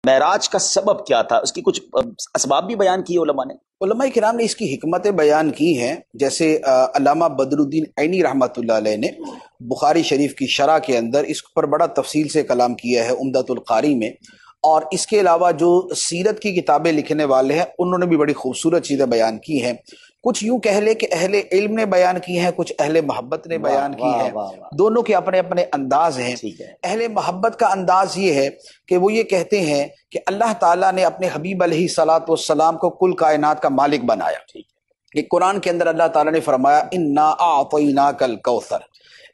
معراج کا سبب کیا تھا، اس کی کچھ اسباب بھی بیان کیے علماء نے؟ علماء کرام نے اس کی حکمتیں بیان کی ہیں، جیسے علامہ بدر الدین عینی رحمۃ اللہ علیہ نے بخاری شریف کی شرح کے اندر اس پر بڑا تفصیل سے کلام کیا ہے عمدۃ القاری میں، اور اس کے علاوہ جو سیرت کی کتابیں لکھنے والے ہیں انہوں نے بھی بڑی خوبصورت چیزیں بیان کی ہیں۔ کچھ یوں کہہ لے کہ اہل علم نے بیان کی ہیں، کچھ اہل محبت نے بیان کی ہیں، دونوں کے اپنے اپنے انداز ہیں۔ اہل محبت کا انداز یہ ہے کہ وہ یہ کہتے ہیں کہ اللہ تعالیٰ نے اپنے حبیب علیہ الصلاۃ والسلام کو کل کائنات کا مالک بنایا۔ کہ قرآن کے اندر اللہ تعالیٰ نے فرمایا انا اعطیناک الکوثر،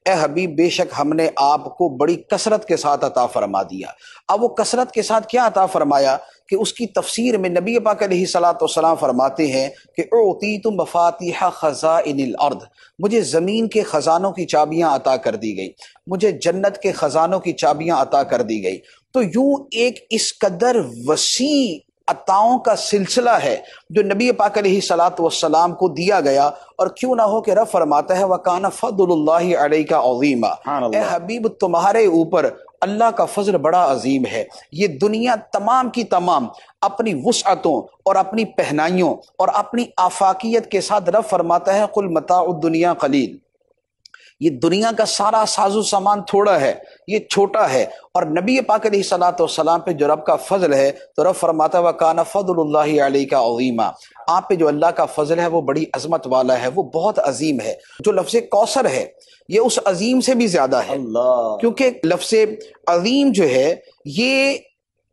اے حبیب بے شک ہم نے آپ کو بڑی کثرت کے ساتھ عطا فرما دیا۔ اب وہ کثرت کے ساتھ کیا عطا فرمایا کہ اس کی تفسیر میں نبی پاک علیہ الصلاۃ والسلام فرماتے ہیں کہ اعطیت مفاتیح خزائن الارض، مجھے زمین کے خزانوں کی چابیاں عطا کر دی گئی، مجھے جنت کے خزانوں کی چابیاں عطا کر دی گئی۔ تو یوں ایک اس قدر وسیع عطاؤں کا سلسلہ ہے جو نبی پاک علیہ الصلاۃ والسلام کو دیا گیا، اور کیوں نہ ہو کہ رب فرماتا ہے وَكَانَ فَضْلُ اللَّهِ عَلَيْكَ عَظِيمًا، اے حبیب تمہارے اوپر اللہ کا فضل بڑا عظیم ہے۔ یہ دنیا تمام کی تمام اپنی وسعتوں اور اپنی پہنائیوں اور اپنی آفاقیت کے ساتھ رب فرماتا ہے قُلْ مَتَاعُ الدُّنْيَا قَلِيلٌ، یہ دنیا کا سارا ساز و سامان تھوڑا ہے، یہ چھوٹا ہے، اور نبی پاک علیہ الصلاۃ والسلام پہ جو رب کا فضل ہے تو رب فرماتا ہے وَكَانَ فَضْلُ اللَّهِ عَلَيْكَ عَظِيمًا، آپ پہ جو اللہ کا فضل ہے وہ بڑی عظمت والا ہے، وہ بہت عظیم ہے۔ جو لفظ کوثر ہے یہ اس عظیم سے بھی زیادہ ہے، کیونکہ لفظ عظیم جو ہے یہ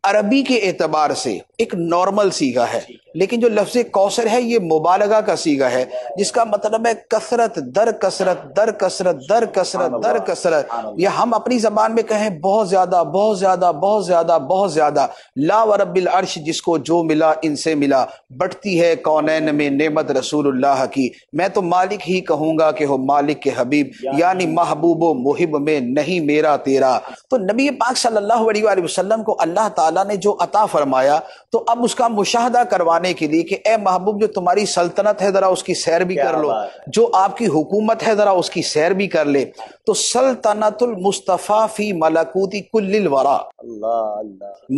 عربی کے اعتبار سے ایک نارمل صیغہ ہے، لیکن جو لفظ کوثر ہے یہ مبالغہ کا صیغہ ہے، جس کا مطلب ہے کثرت در کثرت در کثرت در کثرت در کثرت، یا ہم اپنی زبان میں کہیں بہت زیادہ بہت زیادہ بہت زیادہ بہت زیادہ۔ لا ورب العرش، جس کو جو ملا ان سے ملا، بٹتی ہے کونین میں نعمت رسول اللہ کی، میں تو مالک ہی کہوں گا کہ ہو مالک کے حبیب، یعنی محبوب و محب میں نہیں میرا تیرا۔ تو نبی پاک صلی اللہ علیہ وآلہ وسلم کو اللہ تعالیٰ نے جو عطا فرمایا تو اب اس کا مشاہدہ کروانے کے لیے کہ اے محبوب جو تمہاری سلطنت ہے ذرا اس کی سیر بھی کر لو، جو آپ کی حکومت ہے ذرا اس کی سیر بھی کر لے۔ تو سلطنت المصطفیٰ فی ملکوت کل الورا،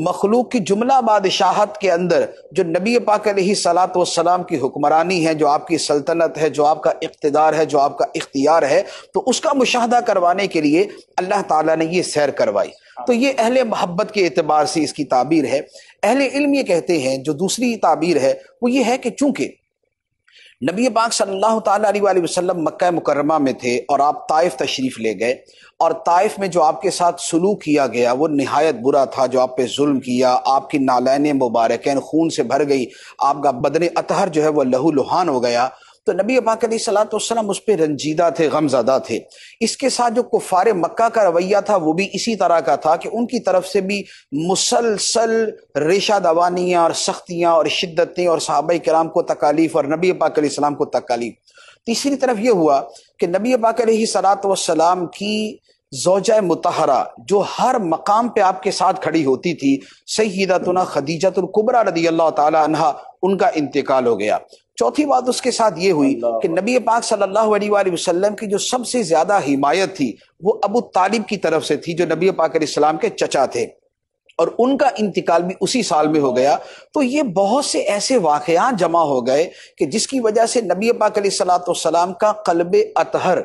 مخلوق کی جملہ بادشاہت کے اندر جو نبی پاک علیہ الصلاۃ والسلام کی حکمرانی ہے، جو آپ کی سلطنت ہے، جو آپ کا اقتدار ہے، جو آپ کا اختیار ہے، تو اس کا مشاہدہ کروانے کے لیے اللہ تعالیٰ نے یہ سیر کروائی۔ تو یہ اہل محبت کے اعتبار سے اس کی تعبیر ہے۔ اہل علم یہ کہتے ہیں جو دوسری تعبیر ہے وہ یہ ہے کہ چونکہ نبی پاک صلی اللہ تعالیٰ علیہ وآلہ وسلم مکہ مکرمہ میں تھے اور آپ طائف تشریف لے گئے، اور طائف میں جو آپ کے ساتھ سلوک کیا گیا وہ نہایت برا تھا، جو آپ پہ ظلم کیا، آپ کی نالین مبارکین خون سے بھر گئی، آپ کا بدن اطہر جو ہے وہ لہو لہان ہو گیا، تو نبی پاک علیہ الصلاۃ والسلام اس پہ رنجیدہ تھے، غم زدہ تھے۔ اس کے ساتھ جو کفار مکہ کا رویہ تھا وہ بھی اسی طرح کا تھا کہ ان کی طرف سے بھی مسلسل ریشہ دوانیاں اور سختیاں اور شدتیں اور صحابہ کرام کو تکالیف اور نبی پاک علیہ السلام کو تکالیف۔ تیسری طرف یہ ہوا کہ نبی پاک علیہ الصلاۃ والسلام کی زوجہ مطہرہ جو ہر مقام پہ آپ کے ساتھ کھڑی ہوتی تھی، سیدتنا خدیجہ الکبریٰ رضی اللہ تعالی عنہا، ان کا انتقال ہو گیا۔ چوتھی بات اس کے ساتھ یہ ہوئی کہ نبی پاک صلی اللہ علیہ وآلہ وسلم کی جو سب سے زیادہ حمایت تھی وہ ابو طالب کی طرف سے تھی، جو نبی پاک علیہ السلام کے چچا تھے، اور ان کا انتقال بھی اسی سال میں ہو گیا۔ تو یہ بہت سے ایسے واقعات جمع ہو گئے کہ جس کی وجہ سے نبی پاک علیہ الصلاۃ والسلام کا قلب اطہر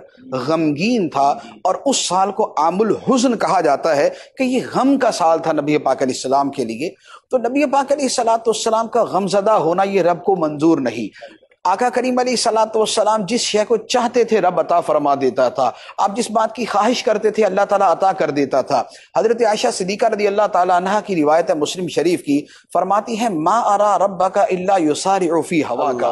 غمگین تھا، اور اس سال کو عام الحزن کہا جاتا ہے کہ یہ غم کا سال تھا نبی پاک علیہ السلام کے لیے۔ تو نبی پاک علیہ الصلاۃ والسلام کا غم زدہ ہونا یہ رب کو منظور نہیں۔ آقا کریم علیہ الصلاۃ والسلام جس شے کو چاہتے تھے رب عطا فرما دیتا تھا، آپ جس بات کی خواہش کرتے تھے اللہ تعالیٰ عطا کر دیتا تھا۔ حضرت عائشہ صدیقہ رضی اللہ تعالیٰ عنہا کی روایت ہے مسلم شریف کی، فرماتی ہیں ما ارا ربک الا یسارع فی ہواک،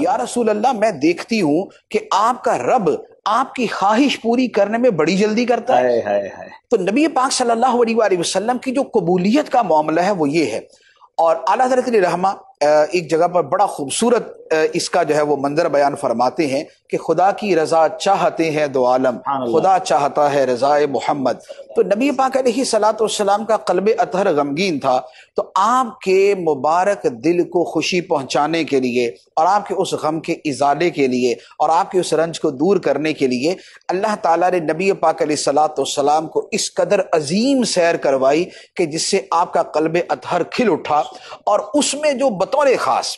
یا رسول اللہ میں دیکھتی ہوں کہ آپ کا رب آپ کی خواہش پوری کرنے میں بڑی جلدی کرتا ہے۔ تو نبی پاک صلی اللہ علیہ وآلہ وسلم کی جو قبولیت کا معاملہ ہے وہ یہ ہے۔ اور اعلیٰ حضرت رحمہ ایک جگہ پر بڑا خوبصورت اس کا جو ہے وہ منظر بیان فرماتے ہیں کہ خدا کی رضا چاہتے ہیں دو عالم، خدا چاہتا ہے رضا محمد۔ تو نبی پاک علیہ صلاۃ والسلام کا قلب اطہر غمگین تھا، تو آپ کے مبارک دل کو خوشی پہنچانے کے لیے اور آپ کے اس غم کے ازالے کے لیے اور آپ کے اس رنج کو دور کرنے کے لیے اللہ تعالیٰ نے نبی پاک علیہ صلاۃ والسلام کو اس قدر عظیم سیر کروائی کہ جس سے آپ کا قلب اطہر کھل اٹھا۔ اور اس میں جو بطور خاص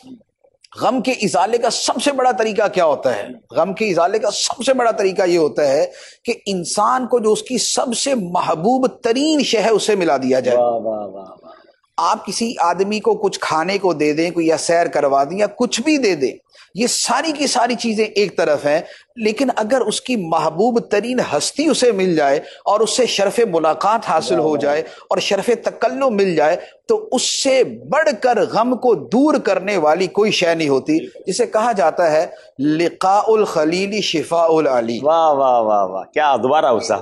غم کے ازالے کا سب سے بڑا طریقہ کیا ہوتا ہے؟ غم کے ازالے کا سب سے بڑا طریقہ یہ ہوتا ہے کہ انسان کو جو اس کی سب سے محبوب ترین شے ہے اسے ملا دیا جائے۔ واہ واہ واہ واہ۔ آپ کسی آدمی کو کچھ کھانے کو دے دیں، کوئی یا سیر کروا دیں یا کچھ بھی دے دیں، یہ ساری کی ساری چیزیں ایک طرف ہیں، لیکن اگر اس کی محبوب ترین ہستی اسے مل جائے اور اس سے شرف ملاقات حاصل ہو جائے اور شرف تکلم مل جائے تو اس سے بڑھ کر غم کو دور کرنے والی کوئی شے نہیں ہوتی، جسے کہا جاتا ہے لقاء الخلیل شفاء العلیل۔ واہ واہ واہ واہ، کیا دوبارہ اسا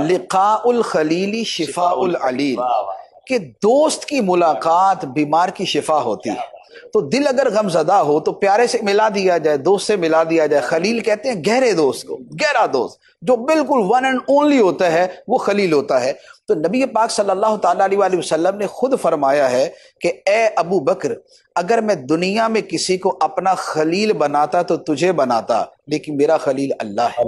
لقاء الخلیل شفاء العلیل، واہ واہ۔ کہ دوست کی ملاقات بیمار کی شفا ہوتی ہے۔ تو دل اگر غم زدہ ہو تو پیارے سے ملا دیا جائے، دوست سے ملا دیا جائے۔ خلیل کہتے ہیں گہرے دوست کو، گہرا دوست جو بالکل ون اینڈ اونلی ہوتا ہے وہ خلیل ہوتا ہے۔ تو نبی پاک صلی اللہ تعالیٰ علیہ وسلم نے خود فرمایا ہے کہ اے ابو بکر، اگر میں دنیا میں کسی کو اپنا خلیل بناتا تو تجھے بناتا، لیکن میرا خلیل اللہ ہے۔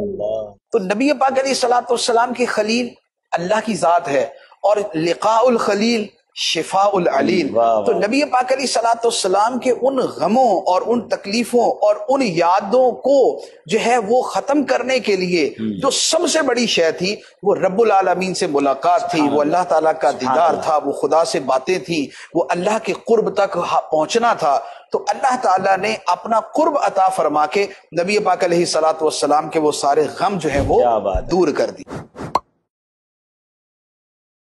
تو نبی پاک علیہ الصلوۃ والسلام کی خلیل اللہ کی ذات ہے، اور لقاء الخلیل شفاء العلیل۔ تو نبی پاک علیہ الصلوۃ والسلام کے ان غموں اور ان تکلیفوں اور ان یادوں کو جو ہے وہ ختم کرنے کے لیے جو سب سے بڑی شے تھی وہ رب العالمین سے ملاقات تھی، وہ اللہ تعالیٰ کا دیدار تھا، وہ خدا سے باتیں تھیں، وہ اللہ کے قرب تک پہنچنا تھا۔ تو اللہ تعالیٰ نے اپنا قرب عطا فرما کے نبی پاک علیہ الصلوۃ والسلام کے وہ سارے غم جو ہیں وہ دور کر دی۔